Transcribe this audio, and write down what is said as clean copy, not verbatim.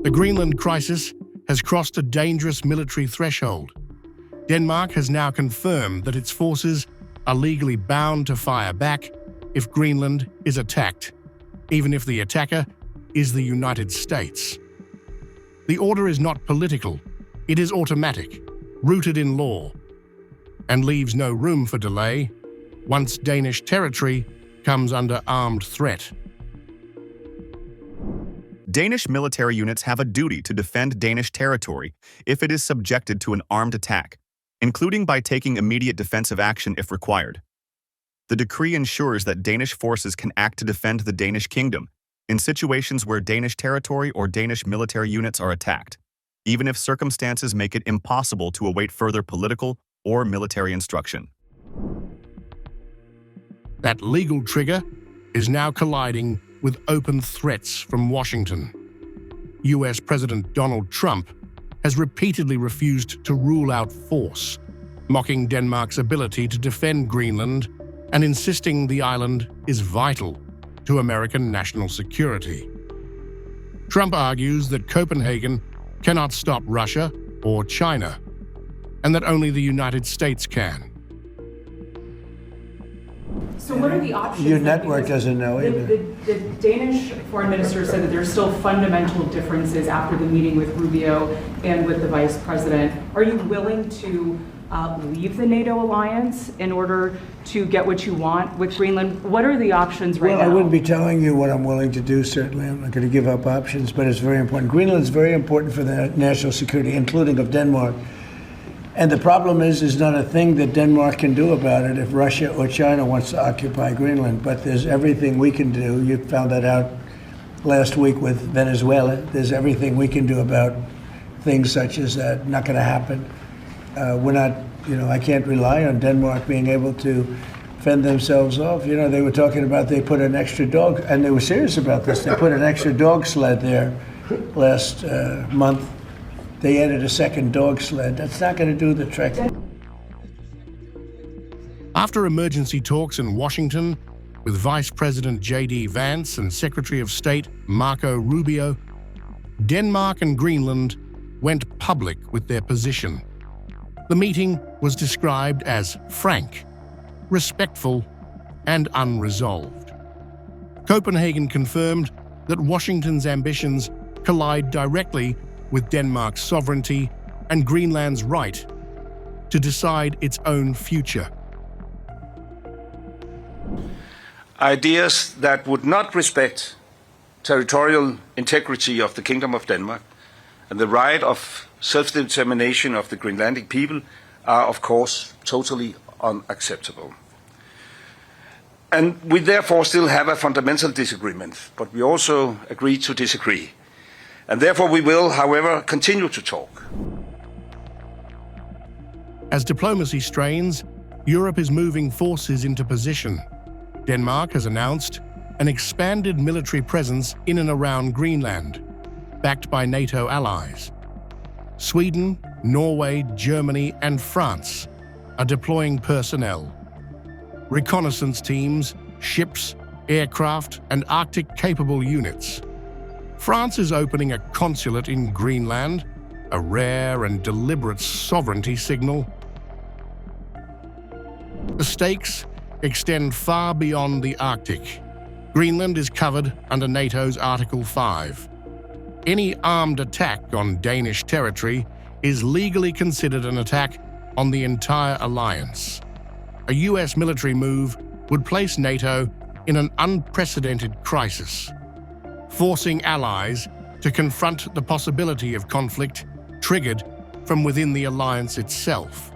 The Greenland crisis has crossed a dangerous military threshold. Denmark has now confirmed that its forces are legally bound to fire back if Greenland is attacked, even if the attacker is the United States. The order is not political, it is automatic, rooted in law, and leaves no room for delay once Danish territory comes under armed threat. Danish military units have a duty to defend Danish territory if it is subjected to an armed attack, including by taking immediate defensive action if required. The decree ensures that Danish forces can act to defend the Danish kingdom in situations where Danish territory or Danish military units are attacked, even if circumstances make it impossible to await further political or military instruction. That legal trigger is now colliding with open threats from Washington. US President Donald Trump has repeatedly refused to rule out force, mocking Denmark's ability to defend Greenland and insisting the island is vital to American national security. Trump argues that Copenhagen cannot stop Russia or China, and that only the United States can. So what are the options? Your network doesn't know either. The Danish foreign minister said that there's still fundamental differences after the meeting with Rubio and with the vice president. Are you willing to leave the NATO alliance in order to get what you want with Greenland? What are the options right now? Well, I wouldn't be telling you what I'm willing to do, certainly. I'm not going to give up options, but it's very important. Greenland's very important for the national security, including of Denmark. And the problem is not a thing that Denmark can do about it if Russia or China wants to occupy Greenland. But there's everything we can do. You found that out last week with Venezuela. There's everything we can do about things such as that. Not going to happen. We're not, I can't rely on Denmark being able to fend themselves off. They were talking about they put an extra dog, and they were serious about this. They put an extra dog sled there last month. They added a second dog sled. That's not going to do the trick. After emergency talks in Washington with Vice President J.D. Vance and Secretary of State Marco Rubio, Denmark and Greenland went public with their position. The meeting was described as frank, respectful, and unresolved. Copenhagen confirmed that Washington's ambitions collide directly with Denmark's sovereignty and Greenland's right to decide its own future. Ideas that would not respect territorial integrity of the Kingdom of Denmark and the right of self-determination of the Greenlandic people are, of course, totally unacceptable. And we therefore still have a fundamental disagreement, but we also agree to disagree. And therefore we will, however, continue to talk. As diplomacy strains, Europe is moving forces into position. Denmark has announced an expanded military presence in and around Greenland, backed by NATO allies. Sweden, Norway, Germany, and France are deploying personnel. Reconnaissance teams, ships, aircraft, and Arctic-capable units. France is opening a consulate in Greenland, a rare and deliberate sovereignty signal. The stakes extend far beyond the Arctic. Greenland is covered under NATO's Article 5. Any armed attack on Danish territory is legally considered an attack on the entire alliance. A US military move would place NATO in an unprecedented crisis, forcing allies to confront the possibility of conflict triggered from within the alliance itself.